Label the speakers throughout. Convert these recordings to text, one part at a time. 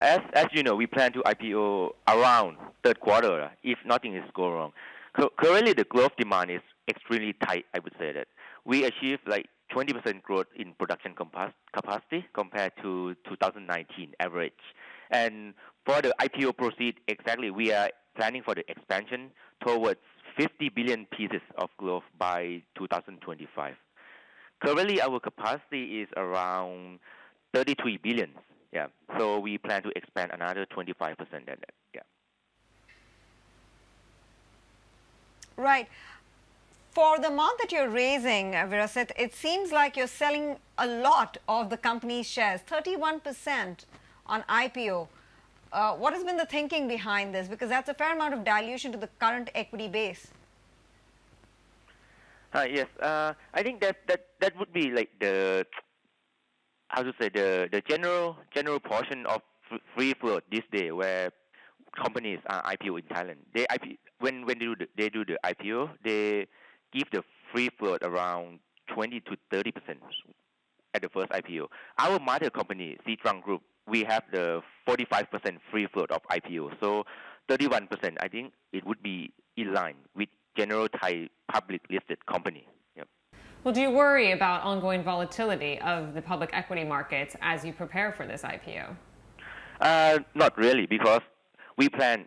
Speaker 1: as you know, we plan to IPO around third quarter if nothing is go wrong. Currently, the glove demand is extremely tight. I would say that we achieved like 20% growth in production capacity compared to 2019 average. And for the IPO proceed, exactly, we are planning for the expansion towards 50 billion pieces of glove by 2025. Currently, our capacity is around 33 billion. Yeah. So we plan to expand another 25% than that. Yeah.
Speaker 2: Right. For the amount that you're raising, Veerasith, it seems like you're selling a lot of the company's shares, 31% on IPO. What has been the thinking behind this? Because that's a fair amount of dilution to the current equity base.
Speaker 1: Yes. I think that would be like the, how to say, the general portion of free float this day, where companies are IPO in Thailand. When they do the IPO, they give the free float around 20 to 30% at the first IPO. Our mother company, Sri Trang Group, we have the 45% free float of IPO. So 31%, I think it would be in line with general Thai public listed company. Yep.
Speaker 3: Well, do you worry about ongoing volatility of the public equity markets as you prepare for this IPO?
Speaker 1: Not really, because we plan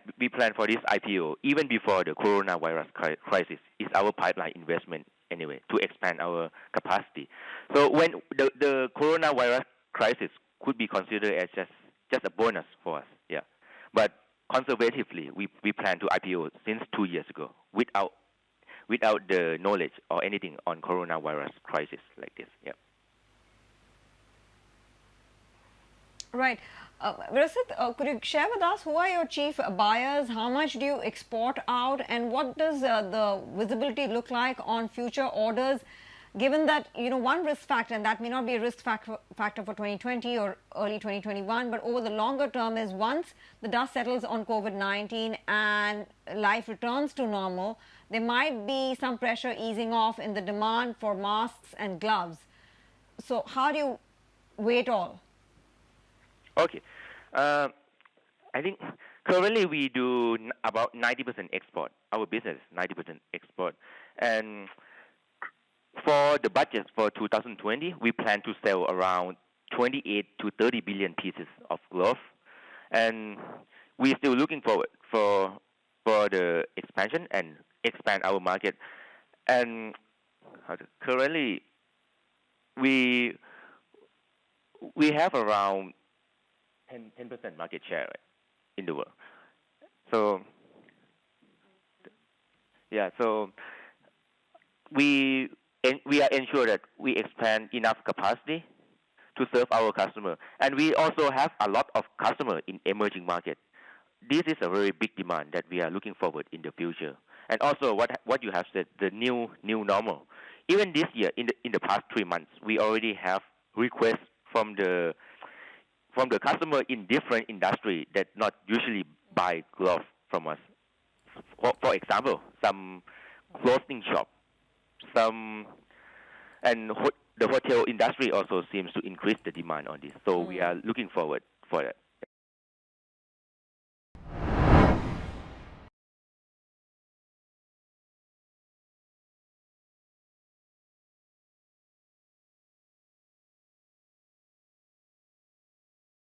Speaker 1: for this IPO even before the coronavirus crisis. Is our pipeline investment anyway to expand our capacity. So when the coronavirus crisis could be considered as just a bonus for us. Yeah, but conservatively, we plan to IPO since 2 years ago without the knowledge or anything on coronavirus crisis like this. Yeah.
Speaker 2: Right. Veerasith, could you share with us who are your chief buyers? How much do you export out? And what does the visibility look like on future orders? Given that, one risk factor, and that may not be a risk factor for 2020 or early 2021, but over the longer term is once the dust settles on COVID-19 and life returns to normal, there might be some pressure easing off in the demand for masks and gloves. So how do you weigh it all?
Speaker 1: Okay. I think currently we do about 90% export. Our business is 90% export. And for the budget for 2020, we plan to sell around 28 to 30 billion pieces of glove. And we're still looking forward for the expansion and expand our market. And currently, we have around 10% market share in the world. So, yeah, so we are ensured that we expand enough capacity to serve our customer. And we also have a lot of customers in emerging markets. This is a very big demand that we are looking forward in the future. And also what you have said, the new normal. Even this year, in the past 3 months, we already have requests from the customer in different industry that not usually buy gloves from us. For example, some clothing shop, the hotel industry also seems to increase the demand on this. So we are looking forward for that.